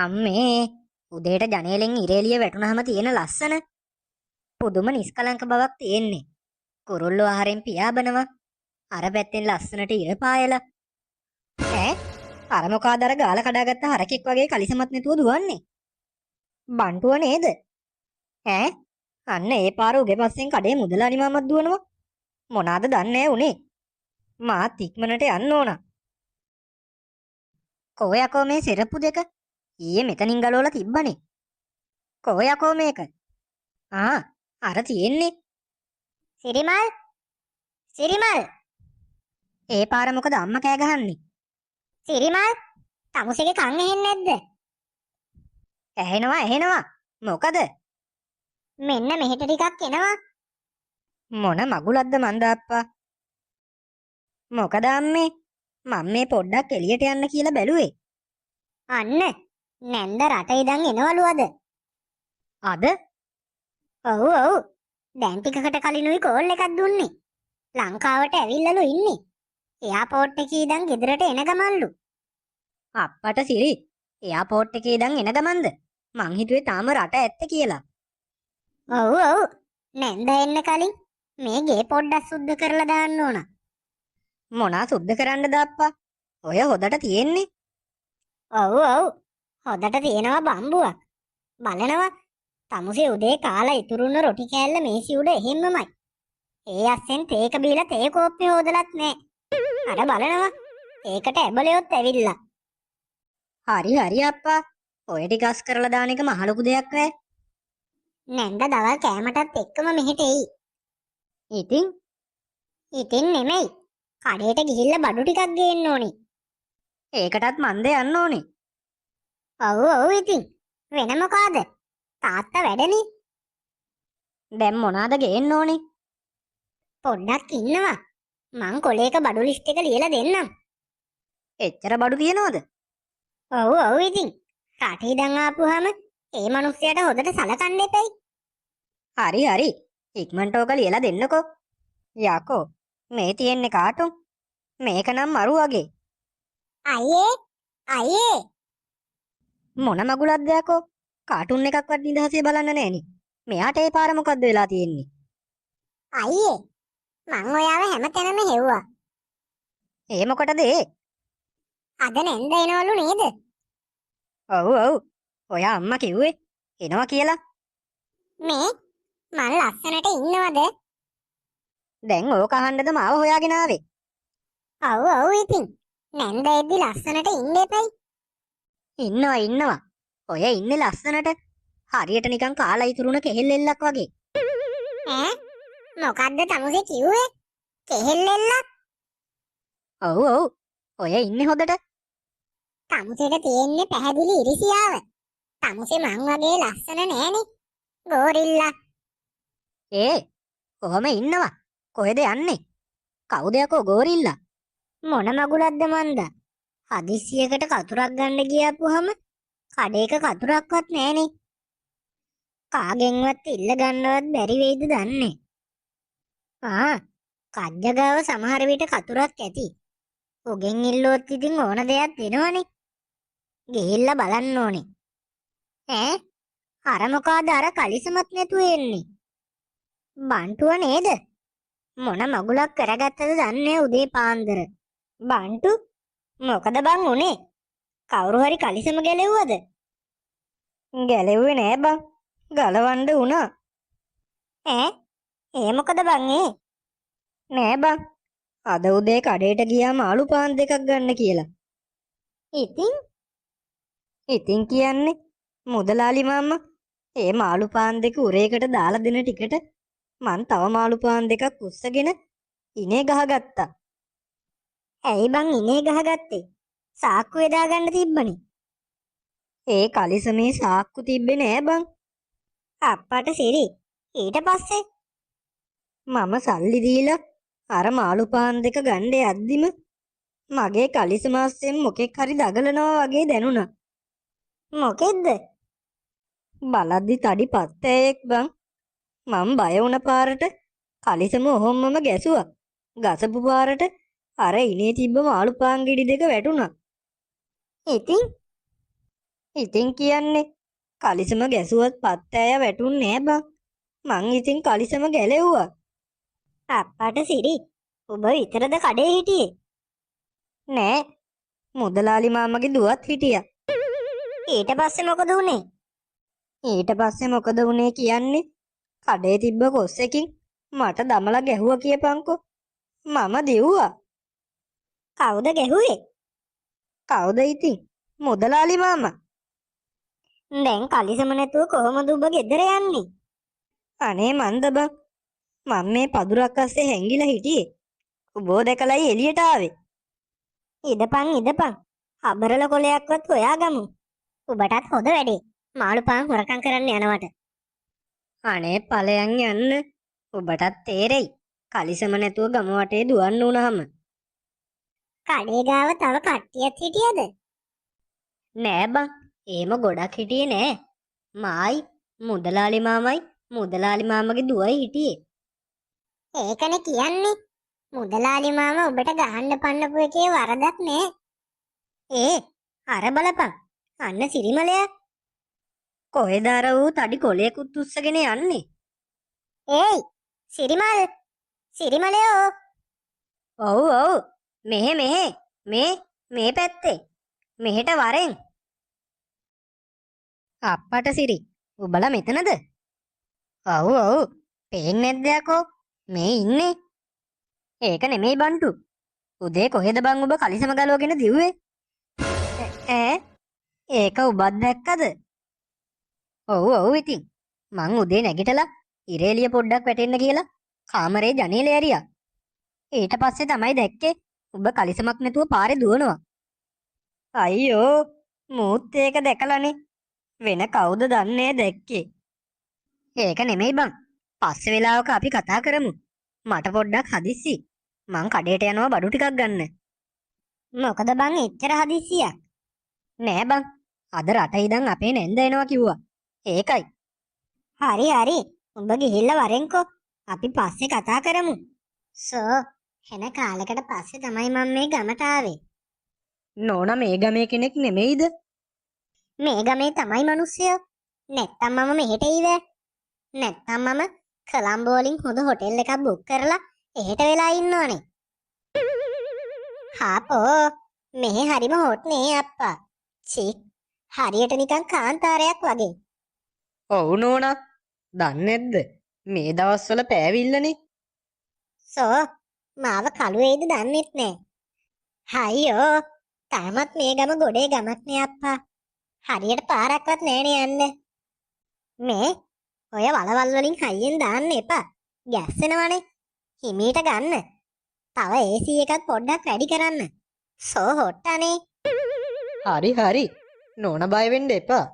අම්මේ උදේට ජනේලෙන් ඉරේලිය වැටුනහම තියෙන ලස්සන පුදුම නිස්කලංක බවක් තියෙන්නේ. කුරුල්ලෝ ආහාරයෙන් පියාඹනවා. අර පැත්තෙන් ලස්සනට ඉර පායලා. ඈ අර මොකාද අර ගාලා කඩාගත්ත හරකෙක් වගේ කලිසමත් නැතුව දුවන්නේ. බන්ටුව නේද? ඈ අන්න ඒ පාර උගේ පස්සෙන් කඩේ මුදලාලි මාමත් දුවනවා. මොනාද දන්නේ උනේ. මාත් ඉක්මනට යන්න ඕන. කොහොයකෝ මේ සිරප්පු දෙක? ඊයේ මෙතනින් ගලවලා තිබ්බනේ. කොහොයකෝ මේක? අර තියෙන්නේ. සිරිමල් සිරිමල් ඒ පාර මොකද අම්මා කෑ ගහන්නේ? සිරිමල් තමුසේගේ කන් ඇහෙන්නේ නැද්ද? ඇහෙනවා. මොකද? මෙන්න මෙහෙට ටිකක් එනවා. මොන මගුලක්ද මන්දාප්පා? මොකද අම්මේ? මම මේ පොඩ්ඩක් එළියට යන්න කියලා බැලුවේ. අන්න නැන්ද රට ඉඳන් එනවලු අද. අද? ඔව්. දැන් ටිකකට කලිනුයි කෝල් එකක් දුන්නේ. ලංකාවට ඇවිල්ලාලු ඉන්නේ. එයාපෝට් එකේ ඉඳන් ගෙදරට එන ගමන්ලු. අප්පට සිරි. එයාපෝට් එකේ ඉඳන් එන ගමන්ද? මං හිතුවේ තාම රට ඇත්ත කියලා. ඔව්. නැන්ද එන්න කලින් මේ ගේ පොඩ්ඩක් සුද්ධ කරලා දාන්න ඕන. මොනා සුද්ධ කරන්නද අප්පා? ඔය හොදට තියෙන්නේ. ඔව්. හොදට තියෙනවා බම්බුවක්. බලනවා. තමුසේ උදේ කාලා ඉතුරුන රොටි කෑල්ල මේසි උඩ එහෙම්මමයි. ඒ අස්සෙන් තේක බීලා තේ කෝප්පේ හොදලත් නෑ. අර බලනවා. ඒකට ඇබලෙොත් ඇවිල්ලා. හරි අප්පා. ඔය ටික අස් කරලා දාන එක මහ ලොකු දෙයක් නෑ. නැන්ද දවල් කෑමටත් එක්කම මෙහෙට එයි. ඉතින් නෙමෙයි. කඩේට ගිහිල්ලා බඩු ටිකක් ගේන්න ඕනේ. ඒකටත් මන්ද යන්න ඕනේ. ඔව් ඉතින්. වෙන මොකාද? තාත්තා වැඩනේ. දැන් මොනවාද ගේන්න ඕනේ? පොඩ්ඩක් ඉන්නවා. මං කොලේක බඩු ලිස්ට් එක ලියලා දෙන්නම්. එච්චර බඩු තියනවද? ඔව් ඉතින්. රටේ ඉඳන් ආපුවාම ඒ මිනිස්සයාට හොදට සලකන්න එපයි. හරි. ඉක්මනට ඕක ලියලා දෙන්නකෝ. යකෝ මේ තියෙන්නේ කාටුන්. මේක නම් මරු වගේ. අයියේ මොන මගුලක්ද යකෝ? කාටුන් එකක්වත් නිදහසේ බලන්න නෑනේ. මෙයාට ඒ පාර මොකද්ද වෙලා තියෙන්නේ? අයියේ මං ඔයාව හැමතැනම හෙව්වා. ඒ මොකටද ඒ? අද නැන්ද එනවලු නේද? ඔව්. ඔයා අම්මා කිව්වේ එනවා කියලා. මේ මං ලස්සනට ඉන්නවද? දැන් ඕක අහන්නද මාව හොයාගෙන ආවේ? ඔව් ඉතින්. නැන්ද එද්දි ලස්සනට ඉන්න එපයි. ඉන්නවා. ඔය ඉන්නේ ලස්සනට. හරියට නිකන් කාලා ඉතුරුන කෙහෙල් එල්ලක් වගේ. ඈ මොකද්ද තමුසේ කිව්වේ? කෙහෙල් එල්ලක්? ඔව්. ඔය ඉන්නේ හොදට. තමුසේට තියෙන්නේ පැහැදිලි ඉරිසියාව. තමුසේ මං වගේ ලස්සන නෑනේ. ගෝරිල්ලා. කොහොම ඉන්නවා? කොහෙද යන්නේ? කවුද යකෝ ගෝරිල්ලා? මොන මගුලක්ද මන්දා? හදිස්සියකට කතුරක් ගන්න ගියාපුවම කඩේක කතුරක්වත් නෑනේ. කාගෙන්වත් ඉල්ල ගන්නවත් බැරි වෙයිද දන්නේ. කජ්ජගාව සමහර විට කතුරක් ඇති. ඔගෙන් ඉල්ලුවොත් ඉතින් ඕන දෙයක් දෙනවනේ. ගිහිල්ලා බලන්න ඕනේ. අර මොකාද අර කලිසමත් නැතුව එන්නේ? බන්ටුව නේද? මොන මගුලක් කරගත්තද දන්නේ උදේ පාන්දර. බන්ටු මොකද බං උනේ? කවුරු හරි කලිසම ගැලෙව්වද? ගැලෙව්වේ නෑ බං. ගලවන්න වුණා. ඒ මොකද බං ඒ? නෑ බං. අද උදේ කඩේට ගියාම ආලු පාන් දෙකක් ගන්න කියලා. ඉතින් කියන්නේ මුදලාලි මාමා ඒ මාළු පාන් දෙක උරේකට දාලා දෙන ටිකට මං තව මාළු පාන් දෙකක් උස්සගෙන ඉනේ ගහගත්තා. ඇයි බං ඉනේ ගහගත්තේ? සාක්කුවේ දාගන්න තිබ්බනේ. ඒ කලිසමේ සාක්කු තිබ්බේ නෑ බං. අප්පට සිරි. ඊට පස්සේ මම සල්ලි දීලා අර මාළු පාන් දෙක ගන්න යද්දිම මගේ කලිසම අස්සෙන් මොකෙක් හරි දගලනවා වගේ දැනුණා. මොකෙද්ද? බලද්දි තඩි පත්තෑයෙක් බං. මං බය වුණ පාරට කලිසම ඔහොම්මම ගැසුවා. ගසපු පාරට අර ඉනේ තිබ්බ මාළු පාන් ගෙඩි දෙක වැටුණා. ඉතින් කියන්නේ කලිසම ගැසුවත් පත්තෑය වැටුන්නේ නෑ බං. මං ඉතින් කලිසම ගැලෙව්වා. අප්පට සිරි ඔබ විතරද කඩේ හිටියේ? නෑ මුදලාලි මාමගේ දුවත් හිටියා. ඊට පස්සේ මොකද වුනේ? ඊට පස්සේ මොකද වුනේ කියන්නේ කඩේ තිබ්බ කොස්සකින් මට දමලා ගැහුවා කියපන්කෝ. මම දිව්වා. කවුද ගැහුවේ? කවුද ඉතින්? මුදලාලි මාමා. දැන් කලිසම නැතුව කොහොමද ඔබ ගෙදර යන්නේ? අනේ මන්ද බං. මම මේ පදුරක් අස්සේ හැංගිලා හිටියේ. ඔබෝ දැකලයි එළියට ආවේ. ඉදපන්. අබරල කොලයක්වත් හොයාගමු. ඔබටත් හොඳ වැඩේ. මාළු පාන් හොරකම් කරන්න යනවට. අනේ ඵලයන් යන්න. ඔබටත් තේරෙයි. කලිසම නැතුව ගම වටේ දුවන්න උනහම. කඩේ ගාව තව කට්ටියක් හිටියද? නෑ බං. එහෙම ගොඩක් හිටියේ නෑ. මායි මුදලාලි මාමයි මුදලාලි මාමගේ දුවයි හිටියේ. ඒකනේ කියන්නේ. මුදලාලි මාමා ඔබට ගහන්න පන්නපු එකේ වරදක් නෑ. අර බලපන්. අන්න සිරිමලයා. කොහෙද අර ඌ තඩි කොලයකුත් උස්සගෙන යන්නේ? ඒයි සිරිමලයෝ. ඔව්. මෙහෙ මේ පැත්තේ. මෙහෙට වරෙන්. අප්පට සිරි. ඔබලා මෙතනද? ඔව්. පේන්නේ නැද්ද යකෝ? මේ ඉන්නේ. ඒක නෙමෙයි බන්ටු. උදේ කොහෙද බං ඔබ කලිසම ගලවගෙන දිව්වේ? ඒක ඔබත් දැක්කද? ඔව් ඉතින්. මං උදේ නැගිටලා ඉරේලිය පොඩ්ඩක් වැටෙන්න කියලා කාමරේ ජනේලේ ඇරියා. ඊට පස්සේ තමයි දැක්කේ ඔබ කලිසමක් නැතුව පාරේ දුවනවා. අයියෝ මූත් ඒක දැකලානේ. වෙන කවුද දන්නේ දැක්කේ? ඒක නෙමෙයි බං. පස්සේ වෙලාවක අපි කතා කරමු. මට පොඩ්ඩක් හදිස්සි. මං කඩේට යනවා බඩු ටිකක් ගන්න. මොකද බං එච්චර හදිස්සියක්? නෑ බං. අද රට ඉඳන් අපේ නැන්ද එනවා කිව්වා. ඒකයි. හරි. උඹ ගිහිල්ලා වරෙන්කෝ. අපි පස්සේ කතා කරමු. හෙන කාලෙකට පස්සේ තමයි මම මේ ගමට ආවේ. නෝනා මේ ගමේ කෙනෙක් නෙමෙයිද? මේ ගමේ තමයි මිනිස්සයෝ. නැත්තම් මම මෙහෙට එයිද? නැත්තම් මම කොළඹ වලින් හොඳ හොටෙල් එකක් බුක් කරලා එහෙට වෙලා ඉන්නවනේ. හාපෝ මෙහෙ හරිම හොට් නේ අප්පා. චික් හරියට නිකන් කාන්තාරයක් වගේ. ඔව් නෝනා. දන්නේ නැද්ද? මේ දවස්වල පෑවිල්ලනේ. මාව කළු වේද දන්නෙත් නෑ. හයියෝ තාමත් මේ ගම ගොඩේ ගමක් නේ අප්පා. හරියට පාරක්වත් නෑනේ යන්න. මේ ඔය වලවල් වලින් හයියෙන් දාන්න එපා. ගැස්සෙනවනේ. හිමීට ගන්න. තව AC එකත් පොඩ්ඩක් වැඩි කරන්න. හොට්ටනේ. හරි. නෝනා බය වෙන්න එපා.